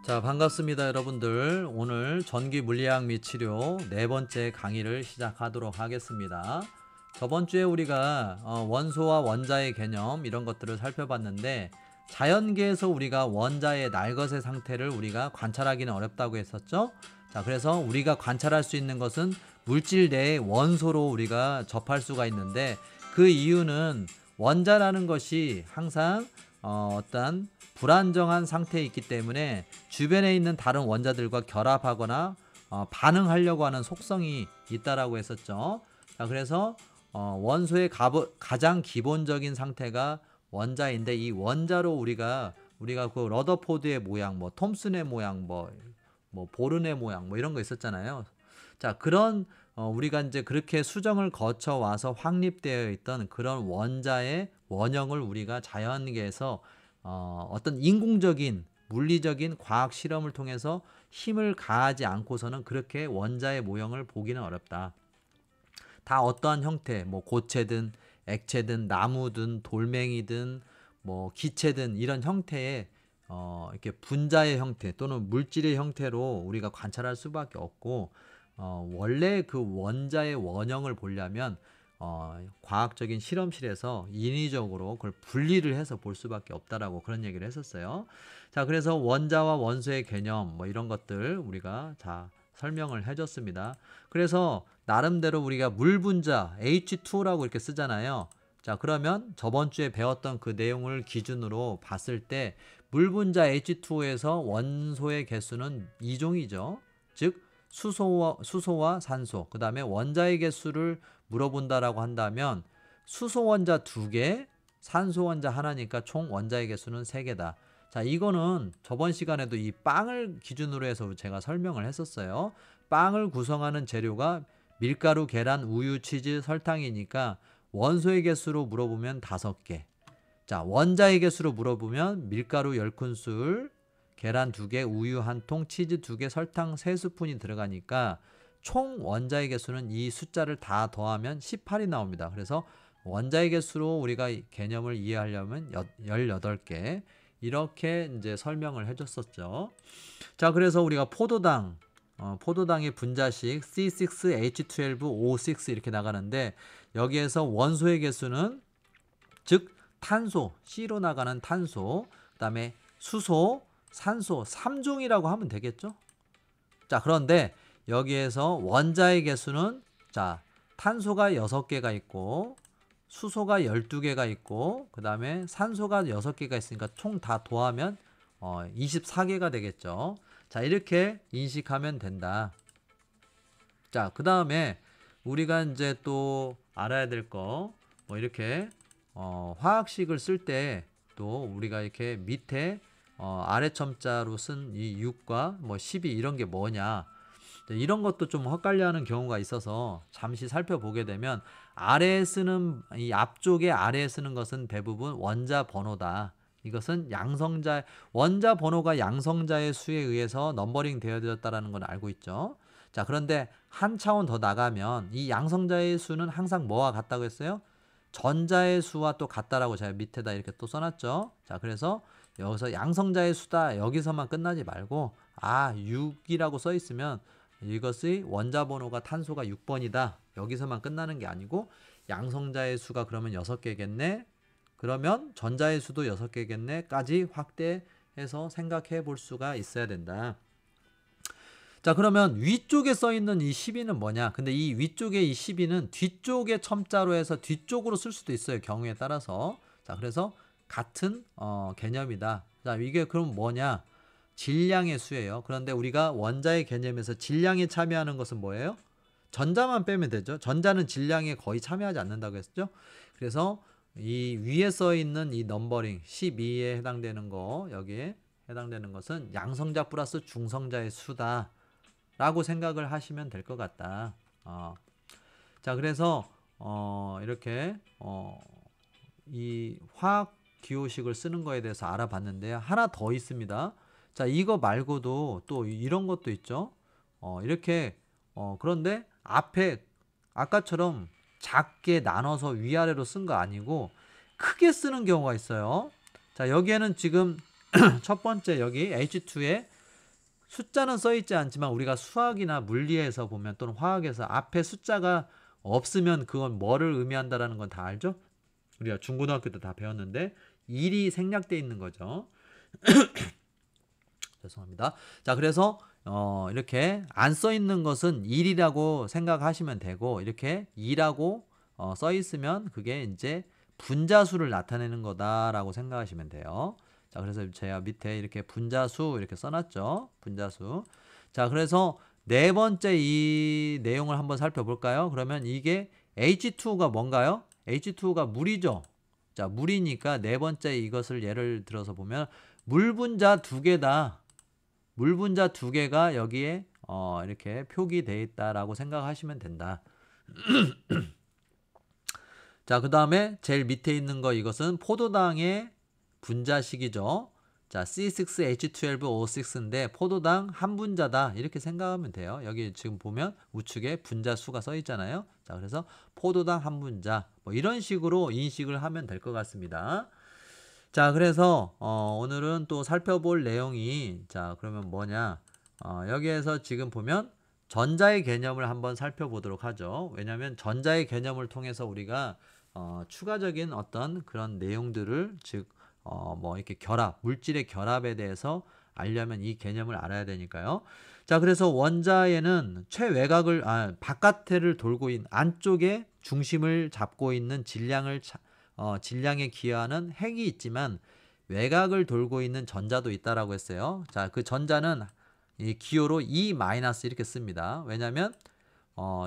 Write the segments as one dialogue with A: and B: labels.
A: 자, 반갑습니다, 여러분들. 오늘 전기 물리학 및 치료 네 번째 강의를 시작하도록 하겠습니다. 저번 주에 우리가 원소와 원자의 개념 이런 것들을 살펴봤는데, 자연계에서 우리가 원자의 날것의 상태를 우리가 관찰하기는 어렵다고 했었죠. 자, 그래서 우리가 관찰할 수 있는 것은 물질 내의 원소로 우리가 접할 수가 있는데, 그 이유는 원자라는 것이 항상 어떤 불안정한 상태에 있기 때문에 주변에 있는 다른 원자들과 결합하거나 반응하려고 하는 속성이 있다라고 했었죠. 자, 그래서 원소의 가장 기본적인 상태가 원자인데, 이 원자로 우리가 그 러더포드의 모양, 뭐 톰슨의 모양, 뭐 보른의 모양, 뭐 이런 거 있었잖아요. 자, 그런 우리가 이제 그렇게 수정을 거쳐 와서 확립되어 있던 그런 원자의 원형을 우리가 자연계에서 어떤 인공적인 물리적인 과학 실험을 통해서 힘을 가하지 않고서는 그렇게 원자의 모형을 보기는 어렵다. 다 어떠한 형태, 뭐 고체든 액체든 나무든 돌멩이든 뭐 기체든 이런 형태의 이렇게 분자의 형태 또는 물질의 형태로 우리가 관찰할 수밖에 없고, 원래 그 원자의 원형을 보려면 과학적인 실험실에서 인위적으로 그걸 분리를 해서 볼 수밖에 없다라고 그런 얘기를 했었어요. 자, 그래서 원자와 원소의 개념 뭐 이런 것들 우리가 다 설명을 해줬습니다. 그래서 나름대로 우리가 물 분자 H2라고 이렇게 쓰잖아요. 자, 그러면 저번 주에 배웠던 그 내용을 기준으로 봤을 때 물 분자 H2에서 원소의 개수는 2종이죠. 즉 수소와 산소, 그 다음에 원자의 개수를 물어본다라고 한다면 수소 원자 2개, 산소 원자 하나니까 총 원자의 개수는 3개다. 자, 이거는 저번 시간에도 이 빵을 기준으로 해서 제가 설명을 했었어요. 빵을 구성하는 재료가 밀가루, 계란, 우유, 치즈, 설탕이니까 원소의 개수로 물어보면 5개. 자, 원자의 개수로 물어보면 밀가루 10큰술, 계란 2개, 우유 1통, 치즈 2개, 설탕 3스푼이 들어가니까 총 원자의 개수는 이 숫자를 다 더하면 18이 나옵니다. 그래서 원자의 개수로 우리가 개념을 이해하려면 18개 이렇게 이제 설명을 해줬었죠. 자, 그래서 우리가 포도당의 분자식 C6H12O6 이렇게 나가는데, 여기에서 원소의 개수는 즉 탄소, C로 나가는 탄소, 그 다음에 수소, 산소 3종이라고 하면 되겠죠. 자, 그런데 여기에서 원자의 개수는, 자, 탄소가 6개가 있고 수소가 12개가 있고 그 다음에 산소가 6개가 있으니까 총 다 더하면 24개가 되겠죠. 자, 이렇게 인식하면 된다. 자, 그 다음에 우리가 이제 또 알아야 될 거, 뭐 이렇게 화학식을 쓸 때 또 우리가 이렇게 밑에 아래 첨자로 쓴 이 6과 뭐 12 이런 게 뭐냐, 이런 것도 좀 헛갈려하는 경우가 있어서 잠시 살펴보게 되면, 아래에 쓰는 이 앞쪽에 아래에 쓰는 것은 대부분 원자 번호다. 이것은 원자 번호가 양성자의 수에 의해서 넘버링 되어졌다라는 걸 알고 있죠. 자, 그런데 한 차원 더 나가면 이 양성자의 수는 항상 뭐와 같다고 했어요? 전자의 수와 또 같다라고 제가 밑에다 이렇게 또 써놨죠. 자, 그래서 여기서 양성자의 수다 여기서만 끝나지 말고 6이라고 써 있으면 이것의 원자 번호가 탄소가 6번이다 여기서만 끝나는 게 아니고, 양성자의 수가 그러면 6개겠네, 그러면 전자의 수도 6개겠네 까지 확대해서 생각해 볼 수가 있어야 된다. 자, 그러면 위쪽에 써 있는 이 12는 뭐냐? 근데 이 위쪽에 이 12는 뒤쪽에 첨자로 해서 뒤쪽으로 쓸 수도 있어요, 경우에 따라서. 자, 그래서 같은 개념이다. 자, 이게 그럼 뭐냐? 질량의 수예요. 그런데 우리가 원자의 개념에서 질량에 참여하는 것은 뭐예요? 전자만 빼면 되죠. 전자는 질량에 거의 참여하지 않는다고 했죠. 그래서 이 위에 써 있는 이 넘버링 12에 해당되는 거, 여기에 해당되는 것은 양성자 플러스 중성자의 수다 라고 생각을 하시면 될 것 같다. 자, 그래서 이렇게 이 화학 기호식을 쓰는 거에 대해서 알아봤는데요. 하나 더 있습니다. 자, 이거 말고도 또 이런 것도 있죠. 이렇게 그런데 앞에 아까처럼 작게 나눠서 위아래로 쓴 거 아니고 크게 쓰는 경우가 있어요. 자, 여기에는 지금 첫 번째 여기 H2에 숫자는 써 있지 않지만 우리가 수학이나 물리에서 보면 또는 화학에서 앞에 숫자가 없으면 그건 뭐를 의미한다라는 건 다 알죠? 우리가 중고등학교 때 다 배웠는데 일이 생략돼 있는 거죠. 죄송합니다. 자, 그래서 이렇게 안 써 있는 것은 일이라고 생각하시면 되고 이렇게 2라고 써 있으면 그게 이제 분자수를 나타내는 거다라고 생각하시면 돼요. 자, 그래서 제가 밑에 이렇게 분자수 이렇게 써놨죠. 분자수. 자, 그래서 네 번째 이 내용을 한번 살펴볼까요? 그러면 이게 H2가 뭔가요? H2가 물이죠. 자, 물이니까 네 번째 이것을 예를 들어서 보면 물 분자 두 개다. 물 분자 두 개가 여기에 이렇게 표기되어 있다라고 생각하시면 된다. 자, 그 다음에 제일 밑에 있는 거 이것은 포도당의 분자식이죠. 자, C6H12O6인데 포도당 한 분자다 이렇게 생각하면 돼요. 여기 지금 보면 우측에 분자수가 써 있잖아요. 자, 그래서 포도당 한 분자 뭐 이런 식으로 인식을 하면 될 것 같습니다. 자, 그래서 오늘은 또 살펴볼 내용이 자, 그러면 뭐냐? 여기에서 지금 보면 전자의 개념을 한번 살펴보도록 하죠. 왜냐하면 전자의 개념을 통해서 우리가 추가적인 어떤 그런 내용들을 즉 뭐 이렇게 결합, 물질의 결합에 대해서 알려면 이 개념을 알아야 되니까요. 자, 그래서 원자에는 최외곽을 바깥을 돌고 있는 안쪽에 중심을 잡고 있는 질량에 기여하는 핵이 있지만 외곽을 돌고 있는 전자도 있다라고 했어요. 자, 그 전자는 이 기호로 E- 이렇게 씁니다. 왜냐하면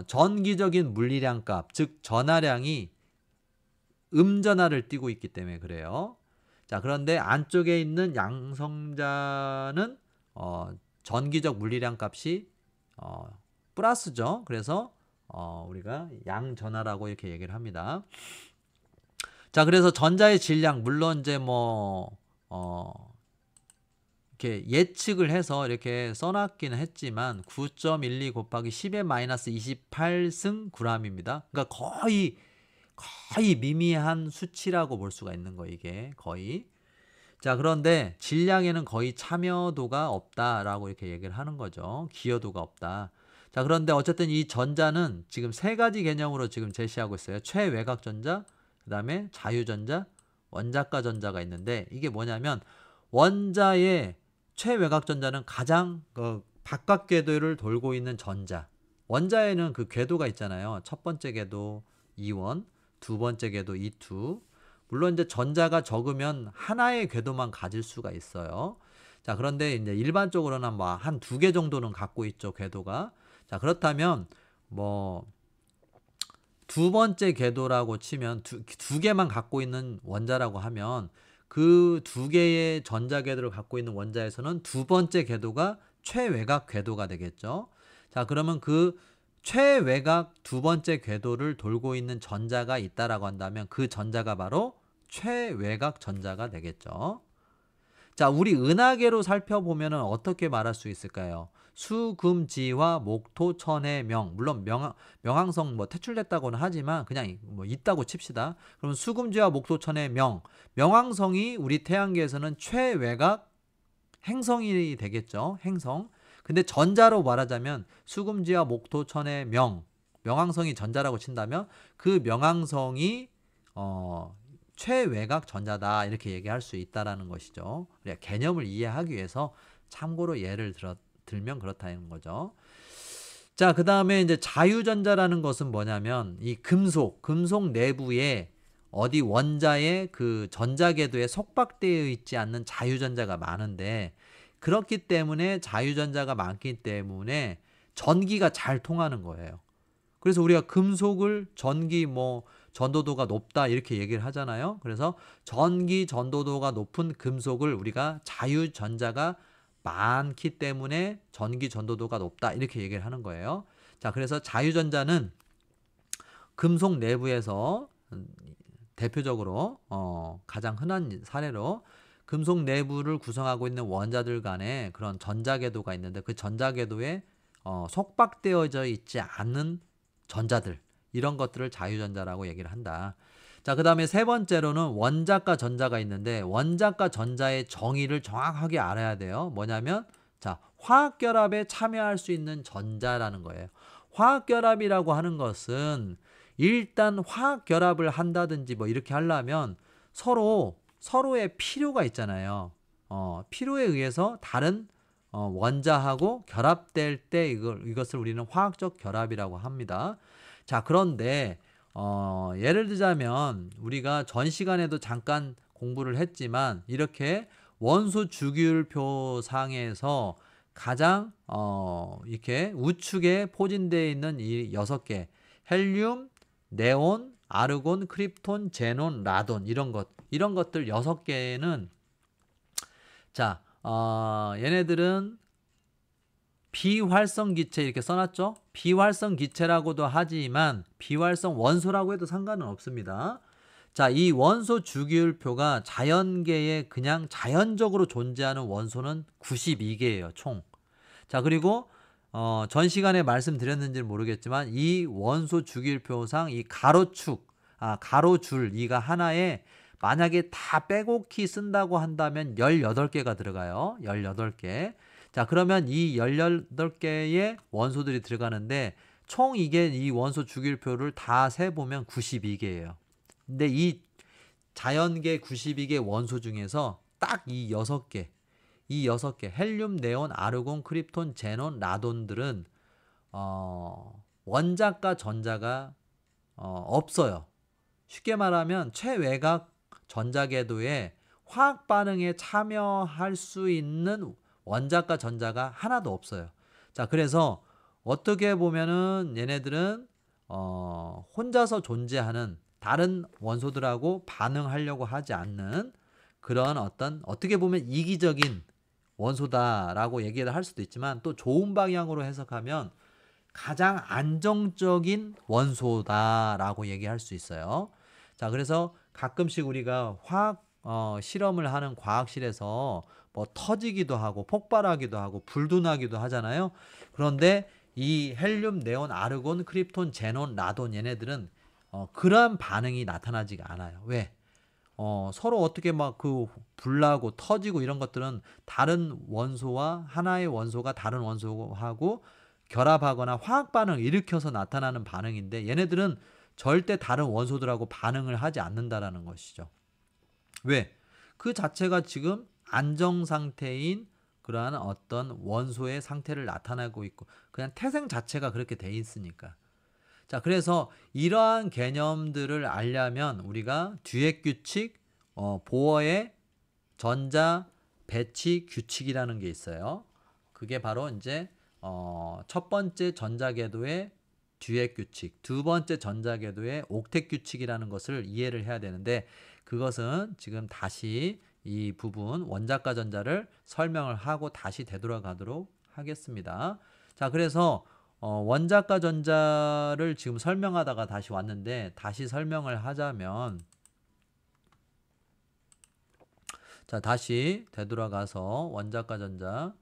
A: 전기적인 물리량 값, 즉 전하량이 음전하를 띠고 있기 때문에 그래요. 자, 그런데 안쪽에 있는 양성자는 전기적 물리량 값이 플러스죠. 그래서 우리가 양전하라고 이렇게 얘기를 합니다. 자, 그래서 전자의 질량 물론 이제 뭐 이렇게 예측을 해서 이렇게 써놨기는 했지만 9.12 곱하기 10의 마이너스 28승 g입니다. 그러니까 거의 미미한 수치라고 볼 수가 있는 거 이게 거의. 자, 그런데 질량에는 거의 참여도가 없다라고 이렇게 얘기를 하는 거죠. 기여도가 없다. 자, 그런데 어쨌든 이 전자는 지금 세 가지 개념으로 지금 제시하고 있어요. 최외곽 전자, 그 다음에 자유전자, 원자가 전자가 있는데 이게 뭐냐면 원자의 최외곽 전자는 가장 바깥 궤도를 돌고 있는 전자. 원자에는 그 궤도가 있잖아요. 첫 번째 궤도 이원, 두 번째 궤도 E2. 물론 이제 전자가 적으면 하나의 궤도만 가질 수가 있어요. 자, 그런데 이제 일반적으로는 뭐 한 두 개 정도는 갖고 있죠, 궤도가. 자, 그렇다면 뭐 두 번째 궤도라고 치면 두 개만 갖고 있는 원자라고 하면 그 두 개의 전자 궤도를 갖고 있는 원자에서는 두 번째 궤도가 최외곽 궤도가 되겠죠. 자, 그러면 그 최외곽 두 번째 궤도를 돌고 있는 전자가 있다라고 한다면 그 전자가 바로 최외곽 전자가 되겠죠. 자, 우리 은하계로 살펴보면 어떻게 말할 수 있을까요? 수금지화 목토천해명, 물론 명왕성 뭐 퇴출됐다고는 하지만 그냥 뭐 있다고 칩시다. 그럼 수금지화 목토천해명, 명왕성이 우리 태양계에서는 최외곽 행성이 되겠죠. 행성. 근데 전자로 말하자면 수금지와 목토천의 명왕성이 전자라고 친다면 그 명왕성이 최외곽 전자다 이렇게 얘기할 수 있다라는 것이죠. 우리가 개념을 이해하기 위해서 참고로 예를 들면 그렇다는 거죠. 자, 그 다음에 이제 자유전자라는 것은 뭐냐면 이 금속 내부에 어디 원자의 그 전자궤도에 속박되어 있지 않는 자유전자가 많은데 그렇기 때문에 자유전자가 많기 때문에 전기가 잘 통하는 거예요. 그래서 우리가 금속을 전기 전도도가 높다 이렇게 얘기를 하잖아요. 그래서 전기 전도도가 높은 금속을 우리가 자유전자가 많기 때문에 전기 전도도가 높다 이렇게 얘기를 하는 거예요. 자, 그래서 자유전자는 금속 내부에서 대표적으로 가장 흔한 사례로 금속 내부를 구성하고 있는 원자들 간에 그런 전자궤도가 있는데 그 전자궤도에 속박되어져 있지 않은 전자들 이런 것들을 자유전자라고 얘기를 한다. 자, 그 다음에 세 번째로는 원자과 전자가 있는데 원자과 전자의 정의를 정확하게 알아야 돼요. 뭐냐면 자, 화학결합에 참여할 수 있는 전자라는 거예요. 화학결합이라고 하는 것은 일단 화학결합을 한다든지 뭐 이렇게 하려면 서로의 필요가 있잖아요. 필요에 의해서 다른 원자하고 결합될 때 이것을 우리는 화학적 결합이라고 합니다. 자, 그런데 예를 들자면 우리가 전 시간에도 잠깐 공부를 했지만 이렇게 원소 주기율표 상에서 가장 이렇게 우측에 포진되어 있는 이 6개 헬륨, 네온, 아르곤, 크립톤, 제논, 라돈 이런 것들 6개는 자, 얘네들은 비활성 기체 이렇게 써놨죠? 비활성 기체라고도 하지만 비활성 원소라고 해도 상관은 없습니다. 자, 이 원소 주기율표가 자연계에 그냥 자연적으로 존재하는 원소는 92개예요, 총. 자, 그리고 전 시간에 말씀드렸는지 모르겠지만 이 원소 주기율표상 이 가로줄 이가 하나에 만약에 다 빼곡히 쓴다고 한다면 18개가 들어가요. 18개. 자, 그러면 이 18개의 원소들이 들어가는데 총 이게 이 원소 주기율표를 다 세보면 92개예요. 근데 이 자연계 92개 원소 중에서 딱 이 6개 헬륨, 네온, 아르곤, 크립톤, 제논, 라돈들은 원자과 전자가 없어요. 쉽게 말하면 최외곽 전자궤도에 화학 반응에 참여할 수 있는 원자과 전자가 하나도 없어요. 자, 그래서 어떻게 보면은 얘네들은 혼자서 존재하는 다른 원소들하고 반응하려고 하지 않는 그런 어떻게 보면 이기적인 원소다라고 얘기를 할 수도 있지만 또 좋은 방향으로 해석하면 가장 안정적인 원소다라고 얘기할 수 있어요. 자, 그래서 가끔씩 우리가 화학 실험을 하는 과학실에서 뭐 터지기도 하고 폭발하기도 하고 불도 나기도 하잖아요. 그런데 이 헬륨, 네온, 아르곤, 크립톤, 제논, 라돈 얘네들은 그러한 반응이 나타나지가 않아요. 왜? 서로 어떻게 막 그 불나고 터지고 이런 것들은 다른 원소와 하나의 원소가 다른 원소하고 결합하거나 화학 반응을 일으켜서 나타나는 반응인데 얘네들은 절대 다른 원소들하고 반응을 하지 않는다라는 것이죠. 왜? 그 자체가 지금 안정 상태인 그러한 어떤 원소의 상태를 나타내고 있고 그냥 태생 자체가 그렇게 돼 있으니까. 자, 그래서 이러한 개념들을 알려면 우리가 뒤액 규칙, 보어의 전자 배치 규칙이라는 게 있어요. 그게 바로 이제 첫 번째 전자궤도의 뒤액 규칙, 두 번째 전자궤도의 옥텟 규칙이라는 것을 이해를 해야 되는데 그것은 지금 다시 이 부분 원자과 전자를 설명을 하고 다시 되돌아가도록 하겠습니다. 자, 그래서 원자과 전자를 지금 설명하다가 다시 왔는데 다시 설명을 하자면 자, 다시 되돌아가서 원자과 전자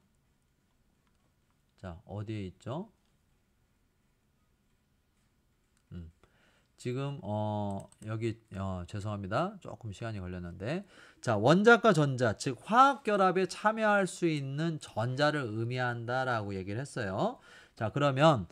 A: 자, 어디에 있죠? 지금 여기 죄송합니다. 조금 시간이 걸렸는데 자, 원자과 전자 즉 화학 결합에 참여할 수 있는 전자를 의미한다라고 얘기를 했어요. 자, 그러면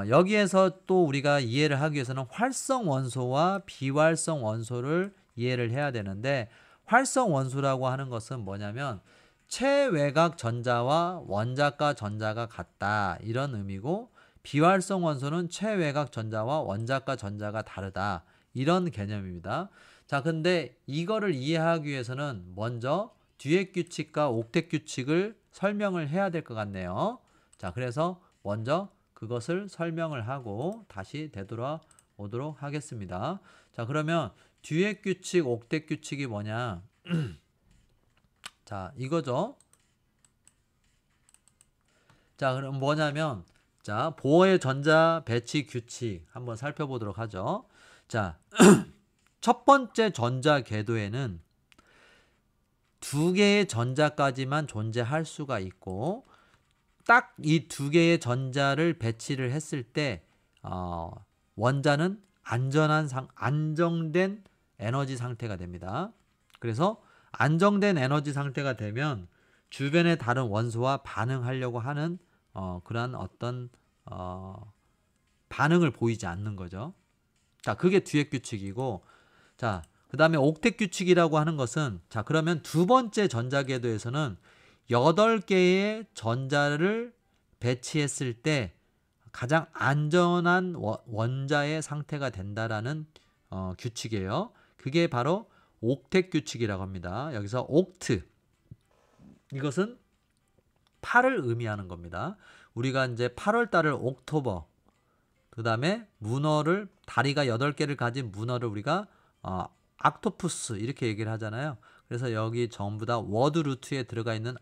A: 여기에서 또 우리가 이해를 하기 위해서는 활성 원소와 비활성 원소를 이해를 해야 되는데 활성 원소라고 하는 것은 뭐냐면 최외곽 전자와 원자과 전자가 같다 이런 의미고 비활성 원소는 최외곽 전자와 원자과 전자가 다르다 이런 개념입니다. 자, 근데 이거를 이해하기 위해서는 먼저 뒤액 규칙과 옥텟 규칙을 설명을 해야 될 것 같네요. 자, 그래서 먼저 그것을 설명을 하고 다시 되돌아오도록 하겠습니다. 자, 그러면 뒤액 규칙, 옥텟 규칙이 뭐냐? 자, 이거죠. 자, 그럼 뭐냐면 자, 보어의 전자 배치 규칙 한번 살펴보도록 하죠. 자, 첫 번째 전자 궤도에는 두 개의 전자까지만 존재할 수가 있고 딱 이 두 개의 전자를 배치를 했을 때 원자는 안정된 에너지 상태가 됩니다. 그래서 안정된 에너지 상태가 되면 주변의 다른 원소와 반응하려고 하는 그런 어떤 반응을 보이지 않는 거죠. 자, 그게 듀엣 규칙이고, 자, 그 다음에 옥텟 규칙이라고 하는 것은, 자, 그러면 두 번째 전자궤도에서는 8개의 전자를 배치했을 때 가장 안전한 원자의 상태가 된다라는 규칙이에요. 그게 바로 옥텟 규칙이라고 합니다. 여기서 옥트, 이것은 8을 의미하는 겁니다. 우리가 이제 8월 달을 옥토버, 그 다음에 문어를, 다리가 8개를 가진 문어를 우리가 악토푸스 이렇게 얘기를 하잖아요. 그래서 여기 전부 다 워드 루트에 들어가 있는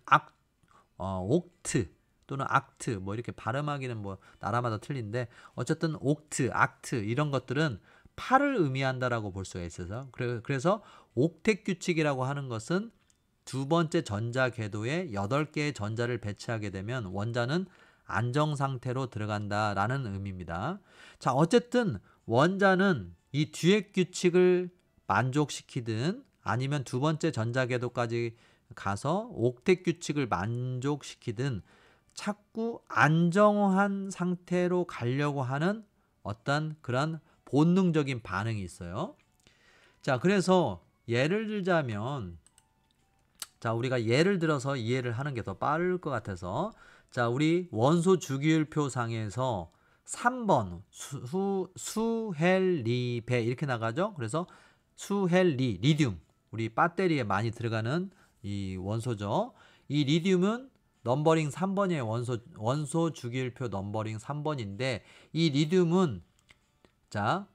A: 옥트 또는 악트, 뭐 이렇게 발음하기는 뭐 나라마다 틀린데, 어쨌든 옥트, 악트 이런 것들은 8을 의미한다라고 볼 수가 있어서, 그래서 옥텟 규칙이라고 하는 것은 두 번째 전자 궤도에 8개의 전자를 배치하게 되면 원자는 안정 상태로 들어간다라는 의미입니다. 자, 어쨌든 원자는 이 듀엣 규칙을 만족시키든 아니면 두 번째 전자 궤도까지 가서 옥텟 규칙을 만족시키든 자꾸 안정한 상태로 가려고 하는 어떤 그런 본능적인 반응이 있어요. 자, 그래서 예를 들자면, 자, 우리가 예를 들어서 이해를 하는 게 더 빠를 것 같아서, 자, 우리 원소 주기율표 상에서 3번 수헬리배 이렇게 나가죠. 그래서 리듐, 우리 배터리에 많이 들어가는 이 원소죠. 이 리듐은 넘버링 3번이에요. 원소 주기율표 넘버링 3번인데, 이 리듐은, 자,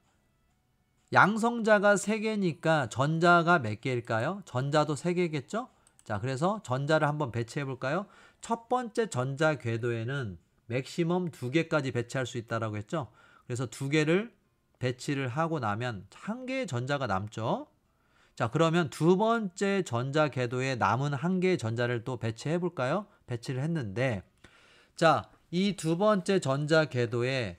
A: 양성자가 3개니까 전자가 몇 개일까요? 전자도 3개겠죠? 자, 그래서 전자를 한번 배치해 볼까요? 첫 번째 전자 궤도에는 맥시멈 2개까지 배치할 수 있다라고 했죠? 그래서 2개를 배치를 하고 나면 1개의 전자가 남죠? 자, 그러면 두 번째 전자 궤도에 남은 1개의 전자를 또 배치해 볼까요? 배치를 했는데, 자, 이 두 번째 전자 궤도에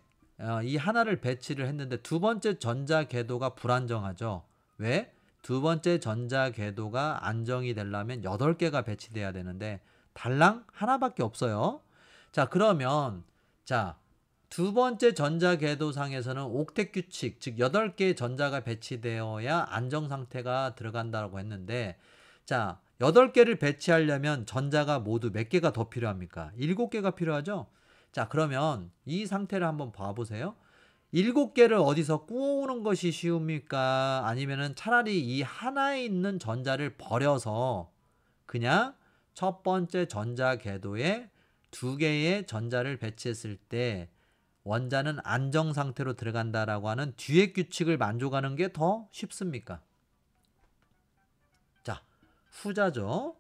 A: 이 하나를 배치를 했는데 두 번째 전자 궤도가 불안정하죠. 왜? 두 번째 전자 궤도가 안정이 되려면 8개가 배치돼야 되는데 달랑 하나밖에 없어요. 자, 그러면, 자, 두 번째 전자 궤도상에서는 옥텟 규칙, 즉 8개의 전자가 배치되어야 안정 상태가 들어간다고 했는데, 자, 8개를 배치하려면 전자가 모두 몇 개가 더 필요합니까? 7개가 필요하죠? 자, 그러면 이 상태를 한번 봐보세요. 7개를 어디서 구워오는 것이 쉬웁니까? 아니면은 차라리 이 하나에 있는 전자를 버려서 그냥 첫 번째 전자 궤도에 2개의 전자를 배치했을 때 원자는 안정 상태로 들어간다라고 하는 듀엣 규칙을 만족하는 게 더 쉽습니까? 자, 후자죠.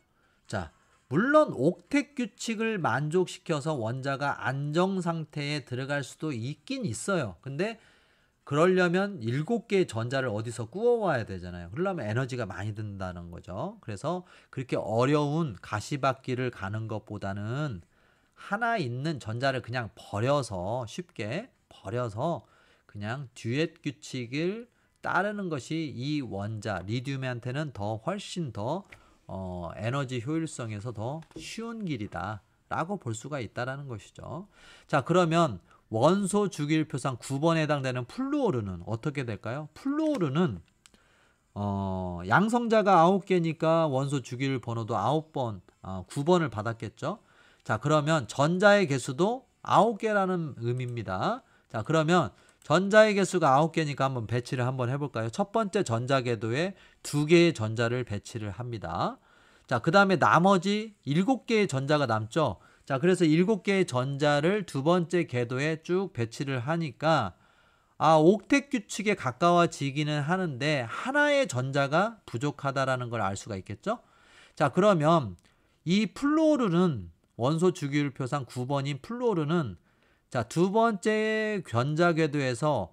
A: 자, 물론 옥텟 규칙을 만족시켜서 원자가 안정 상태에 들어갈 수도 있긴 있어요. 근데 그러려면 7개의 전자를 어디서 구워와야 되잖아요. 그러려면 에너지가 많이 든다는 거죠. 그래서 그렇게 어려운 가시밭길을 가는 것보다는 하나 있는 전자를 그냥 버려서, 쉽게 버려서 그냥 듀엣 규칙을 따르는 것이 이 원자 리듐한테는 더 훨씬 더 에너지 효율성에서 더 쉬운 길이다 라고 볼 수가 있다라는 것이죠. 자, 그러면 원소 주기율표상 9번에 해당되는 플루오르는 어떻게 될까요? 플루오르는 양성자가 9개니까 원소 주기율 번호도 9번, 9번을 받았겠죠. 자, 그러면 전자의 개수도 9개라는 의미입니다. 자, 그러면 전자의 개수가 9개니까 한번 배치를 한번 해볼까요? 첫 번째 전자 궤도에 2개의 전자를 배치를 합니다. 자, 그 다음에 나머지 7개의 전자가 남죠. 자, 그래서 7개의 전자를 두 번째 궤도에 쭉 배치를 하니까 옥텟 규칙에 가까워지기는 하는데 하나의 전자가 부족하다라는 걸 알 수가 있겠죠. 자, 그러면 이 플루오르는 원소 주기율표상 9번인 플루오르는, 자, 두 번째 전자 궤도에서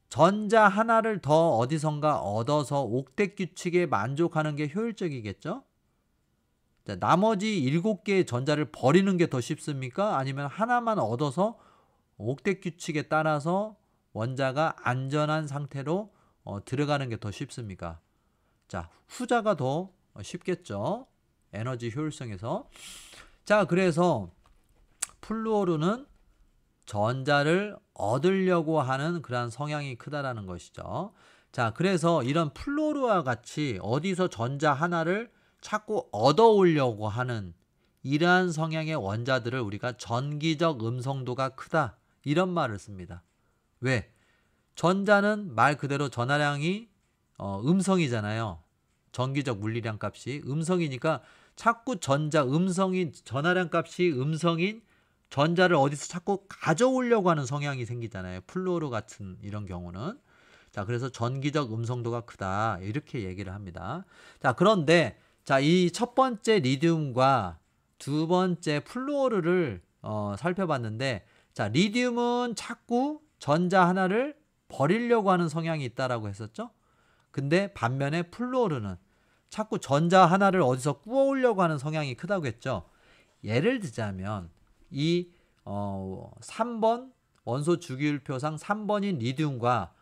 A: 전자 하나를 더 어디선가 얻어서 옥텟 규칙에 만족하는 게 효율적이겠죠. 자, 나머지 7개의 전자를 버리는 게 더 쉽습니까? 아니면 하나만 얻어서 옥텟 규칙에 따라서 원자가 안전한 상태로 들어가는 게 더 쉽습니까? 자, 후자가 더 쉽겠죠. 에너지 효율성에서. 자, 그래서 플루오르는 전자를 얻으려고 하는 그러한 성향이 크다라는 것이죠. 자, 그래서 이런 플루오르와 같이 어디서 전자 하나를 자꾸 얻어오려고 하는 이러한 성향의 원자들을 우리가 전기적 음성도가 크다, 이런 말을 씁니다. 왜? 전자는 말 그대로 전하량이 음성이잖아요. 전기적 물리량 값이 음성이니까 자꾸 음성인 전하량 값이 음성인 전자를 어디서 자꾸 가져오려고 하는 성향이 생기잖아요. 플루오르 같은 이런 경우는. 자, 그래서 전기적 음성도가 크다, 이렇게 얘기를 합니다. 자, 그런데 자, 이 첫 번째 리튬과 두 번째 플루오르를 살펴봤는데, 자, 리튬은 자꾸 전자 하나를 버리려고 하는 성향이 있다라고 했었죠. 근데 반면에 플루오르는 자꾸 전자 하나를 어디서 구워오려고 하는 성향이 크다고 했죠. 예를 들자면 이 3번 원소 주기율표상 3번인 리튬과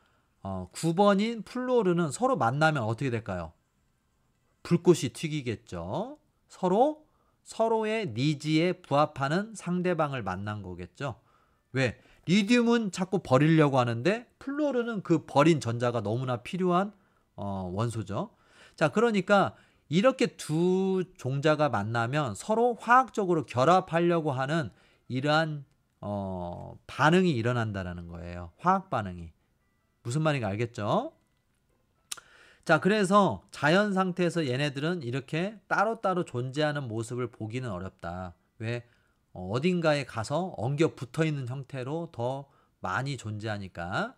A: 9번인 플루오르는 서로 만나면 어떻게 될까요? 불꽃이 튀기겠죠. 서로의 니즈에 부합하는 상대방을 만난 거겠죠. 왜? 리튬은 자꾸 버리려고 하는데 플루오르는 그 버린 전자가 너무나 필요한 원소죠. 자, 그러니까 이렇게 두 종자가 만나면 서로 화학적으로 결합하려고 하는 이러한 반응이 일어난다는 거예요. 화학 반응이. 무슨 말인가 알겠죠? 자, 그래서 자연 상태에서 얘네들은 이렇게 따로따로 존재하는 모습을 보기는 어렵다. 왜? 어딘가에 가서 엉겨 붙어 있는 형태로 더 많이 존재하니까.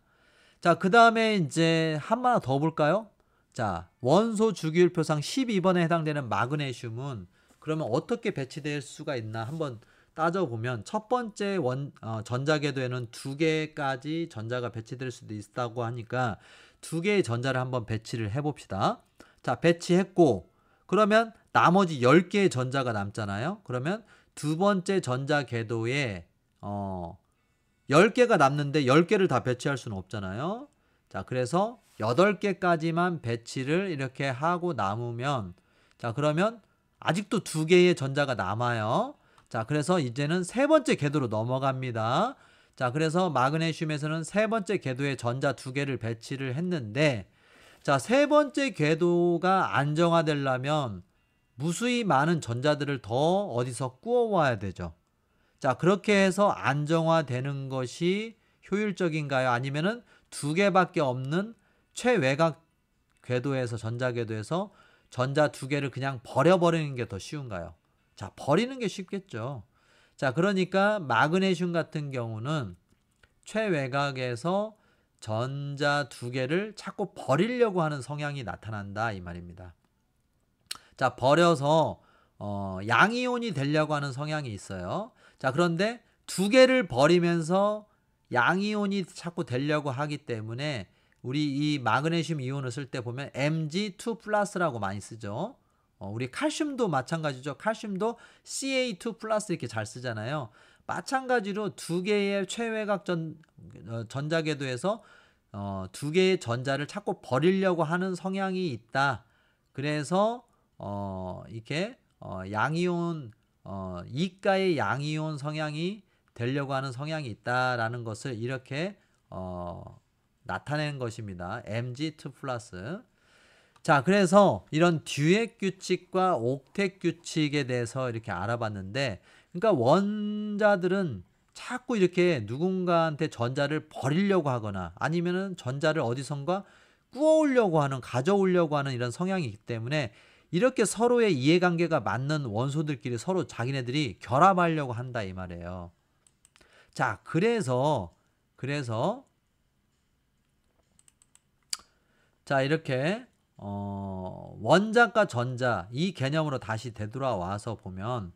A: 자, 그 다음에 이제 하나 더 볼까요? 자, 원소 주기율표상 12번에 해당되는 마그네슘은 그러면 어떻게 배치될 수가 있나 한번 따져보면, 첫 번째 전자궤도에는 2개까지 전자가 배치될 수도 있다고 하니까 2개의 전자를 한번 배치를 해봅시다. 자, 배치했고 그러면 나머지 10개의 전자가 남잖아요. 그러면 두 번째 전자궤도에 10개가 남는데 10개를 다 배치할 수는 없잖아요. 자, 그래서 8개까지만 배치를 이렇게 하고 남으면, 자, 그러면 아직도 2개의 전자가 남아요. 자, 그래서 이제는 세 번째 궤도로 넘어갑니다. 자, 그래서 마그네슘에서는 세 번째 궤도에 전자 2개를 배치를 했는데, 자, 세 번째 궤도가 안정화되려면 무수히 많은 전자들을 더 어디서 구워와야 되죠. 자, 그렇게 해서 안정화되는 것이 효율적인가요? 아니면은 2개밖에 없는 최외곽 궤도에서, 전자궤도에서 전자 2개를 그냥 버려버리는 게 더 쉬운가요? 자, 버리는 게 쉽겠죠. 자, 그러니까 마그네슘 같은 경우는 최외곽에서 전자 2개를 자꾸 버리려고 하는 성향이 나타난다, 이 말입니다. 자, 버려서 양이온이 되려고 하는 성향이 있어요. 자, 그런데 2개를 버리면서 양이온이 자꾸 되려고 하기 때문에 우리 이 마그네슘 이온을 쓸 때 보면 Mg2+라고 많이 쓰죠. 우리 칼슘도 마찬가지죠. 칼슘도 Ca2+ 이렇게 잘 쓰잖아요. 마찬가지로 2개의 최외곽 전자궤도에서 2개의 전자를 자꾸 버리려고 하는 성향이 있다. 그래서 이렇게 양이온, 이가의 양이온 성향이 되려고 하는 성향이 있다라는 것을 이렇게 나타내는 것입니다. Mg2+. 자, 그래서 이런 듀엣 규칙과 옥텟 규칙에 대해서 이렇게 알아봤는데, 그러니까 원자들은 자꾸 이렇게 누군가한테 전자를 버리려고 하거나 아니면은 전자를 어디선가 구워오려고 하는, 가져오려고 하는 이런 성향이 있기 때문에 이렇게 서로의 이해관계가 맞는 원소들끼리 서로 자기네들이 결합하려고 한다, 이 말이에요. 자, 그래서 자, 이렇게 원자과 전자, 이 개념으로 다시 되돌아와서 보면,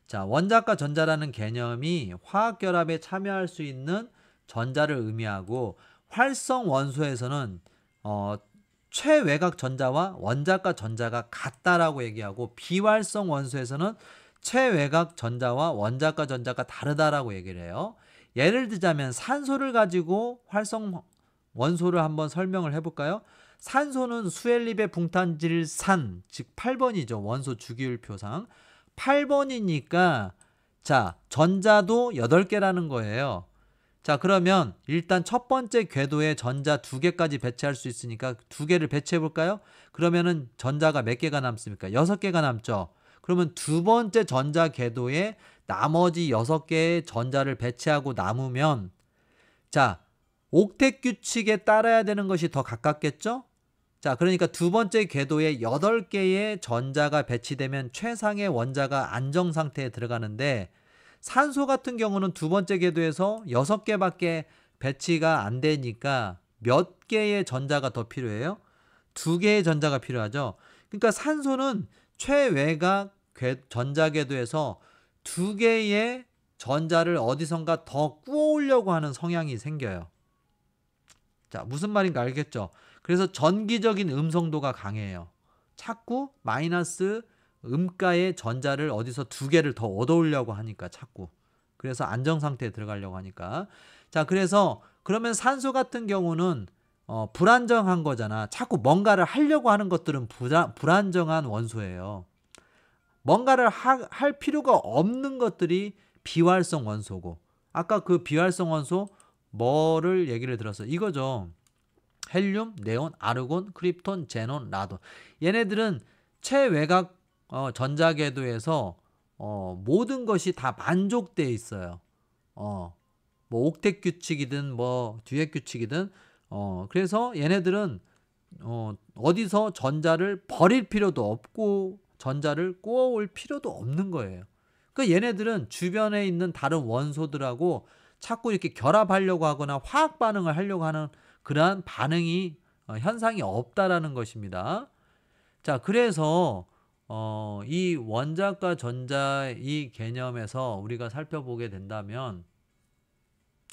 A: 자, 원자과 전자라는 개념이 화학결합에 참여할 수 있는 전자를 의미하고, 활성 원소에서는 최외곽 전자와 원자과 전자가 같다라고 얘기하고, 비활성 원소에서는 최외곽 전자와 원자과 전자가 다르다라고 얘기를 해요. 예를 들자면 산소를 가지고 활성 원소를 한번 설명을 해볼까요? 산소는 수엘립의 붕탄질산, 즉 8번이죠. 원소 주기율표상 8번이니까 자, 전자도 8개라는 거예요. 자, 그러면 일단 첫 번째 궤도에 전자 2개까지 배치할 수 있으니까 2개를 배치해 볼까요? 그러면은 전자가 몇 개가 남습니까? 6개가 남죠. 그러면 두 번째 전자 궤도에 나머지 6개의 전자를 배치하고 남으면 자, 옥텟 규칙에 따라야 되는 것이 더 가깝겠죠? 자, 그러니까 두 번째 궤도에 8개의 전자가 배치되면 최상의 원자가 안정 상태에 들어가는데 산소 같은 경우는 두 번째 궤도에서 6개밖에 배치가 안 되니까 몇 개의 전자가 더 필요해요? 2개의 전자가 필요하죠. 그러니까 산소는 최외곽 전자 궤도에서 2개의 전자를 어디선가 더 꾸어오려고 하는 성향이 생겨요. 자, 무슨 말인가 알겠죠? 그래서 전기적인 음성도가 강해요. 자꾸 마이너스 음가의 전자를 어디서 2개를 더 얻어오려고 하니까 자꾸. 그래서 안정 상태에 들어가려고 하니까. 자, 그래서 그러면 산소 같은 경우는 불안정한 거잖아. 자꾸 뭔가를 하려고 하는 것들은 불안정한 원소예요. 뭔가를 할 필요가 없는 것들이 비활성 원소고, 아까 그 비활성 원소 뭐를 얘기를 들었어요? 이거죠. 헬륨, 네온, 아르곤, 크립톤, 제논, 라돈. 얘네들은 최외곽 전자궤도에서 모든 것이 다 만족돼 있어요. 뭐 옥텟 규칙이든 뭐 듀엣 규칙이든 그래서 얘네들은 어디서 전자를 버릴 필요도 없고 전자를 꼬아올 필요도 없는 거예요. 그러니까 얘네들은 주변에 있는 다른 원소들하고 자꾸 이렇게 결합하려고 하거나 화학 반응을 하려고 하는 그러한 반응이 현상이 없다라는 것입니다. 자, 그래서 이 원자과 전자 이 개념에서 우리가 살펴보게 된다면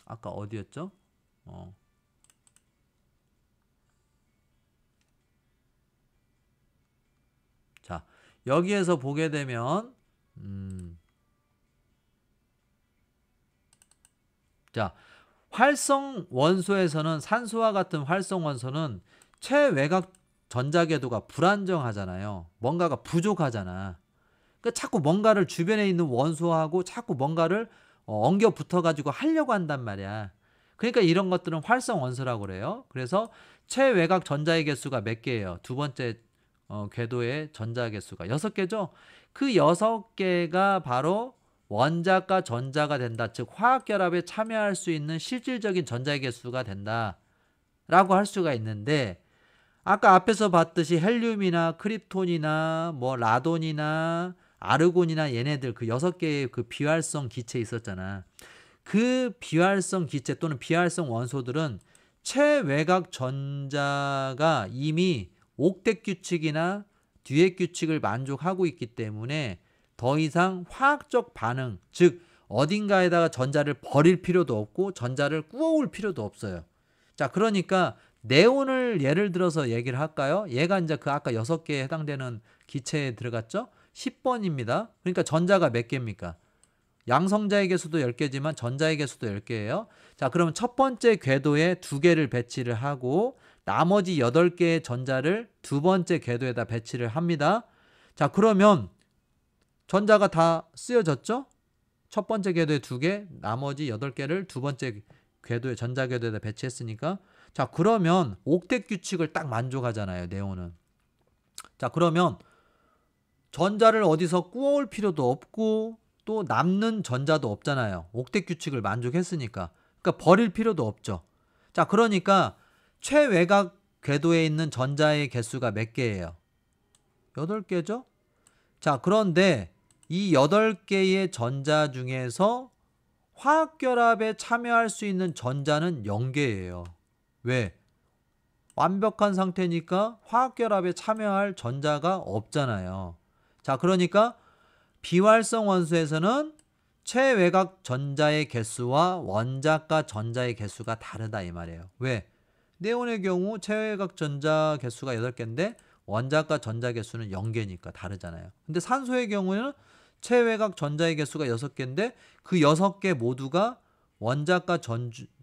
A: 아까 어디였죠? 자, 여기에서 보게 되면 자, 활성 원소에서는 산소와 같은 활성 원소는 최외곽 전자궤도가 불안정하잖아요. 뭔가가 부족하잖아. 그러니까 자꾸 뭔가를 주변에 있는 원소하고 자꾸 뭔가를 엉겨 붙어 가지고 하려고 한단 말이야. 그러니까 이런 것들은 활성 원소라고 그래요. 그래서 최외곽 전자의 개수가 몇 개예요? 두 번째 궤도의 전자 개수가 6개죠. 그 6개가 바로 원자과 전자가 된다. 즉 화학결합에 참여할 수 있는 실질적인 전자의 개수가 된다라고 할 수가 있는데, 아까 앞에서 봤듯이 헬륨이나 크립톤이나 뭐 라돈이나 아르곤이나 얘네들 그 6개의 그 비활성 기체 있었잖아. 그 비활성 기체 또는 비활성 원소들은 최외곽 전자가 이미 옥텟 규칙이나 듀엣 규칙을 만족하고 있기 때문에 더 이상 화학적 반응, 즉 어딘가에다가 전자를 버릴 필요도 없고 전자를 꾸어올 필요도 없어요. 자, 그러니까 네온을 예를 들어서 얘기를 할까요? 얘가 이제 그 아까 6개에 해당되는 기체에 들어갔죠? 10번입니다. 그러니까 전자가 몇 개입니까? 양성자의 개수도 10개지만 전자의 개수도 10개예요. 자, 그러면 첫 번째 궤도에 2개를 배치를 하고 나머지 8개의 전자를 두 번째 궤도에다 배치를 합니다. 자, 그러면 전자가 다 쓰여졌죠? 첫 번째 궤도에 2개, 나머지 8개를 두 번째 궤도에 전자 궤도에다 배치했으니까, 자, 그러면 옥텟 규칙을 딱 만족하잖아요, 네온은. 자, 그러면 전자를 어디서 꾸어올 필요도 없고 또 남는 전자도 없잖아요. 옥텟 규칙을 만족했으니까. 그러니까 버릴 필요도 없죠. 자, 그러니까 최외곽 궤도에 있는 전자의 개수가 몇 개예요? 8개죠? 자, 그런데 이 8개의 전자 중에서 화학결합에 참여할 수 있는 전자는 0개예요. 왜? 완벽한 상태니까 화학결합에 참여할 전자가 없잖아요. 자, 그러니까 비활성 원소에서는 최외곽 전자의 개수와 원자과 전자의 개수가 다르다 이 말이에요. 왜? 네온의 경우 최외곽 전자 개수가 8개인데 원자과 전자 개수는 0개니까 다르잖아요. 근데 산소의 경우에는 최외곽 전자의 개수가 6개인데 그 6개 모두가 원자과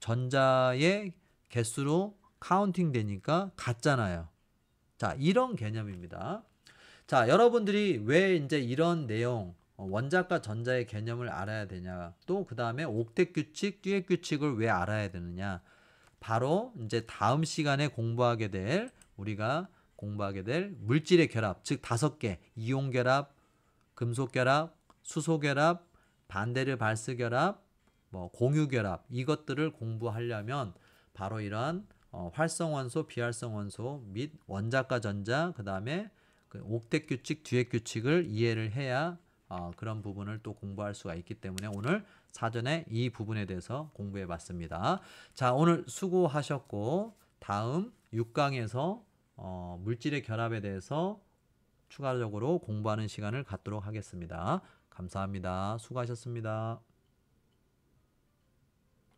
A: 전자의 개수로 카운팅 되니까 같잖아요. 자, 이런 개념입니다. 자, 여러분들이 왜 이제 이런 내용, 원자과 전자의 개념을 알아야 되냐, 또 그 다음에 옥텟 규칙, 듀엣 규칙을 왜 알아야 되느냐, 바로 이제 다음 시간에 우리가 공부하게 될 물질의 결합, 즉 5개, 이온 결합, 금속 결합, 수소 결합, 반대르 발스 결합, 뭐 공유 결합, 이것들을 공부하려면 바로 이러한 활성원소, 비활성원소 및 원자과 전자, 그 다음에 그 옥텟 규칙, 듀엣 규칙을 이해를 해야 그런 부분을 또 공부할 수가 있기 때문에 오늘 사전에 이 부분에 대해서 공부해 봤습니다. 자, 오늘 수고하셨고 다음 6강에서 물질의 결합에 대해서 추가적으로 공부하는 시간을 갖도록 하겠습니다. 감사합니다. 수고하셨습니다.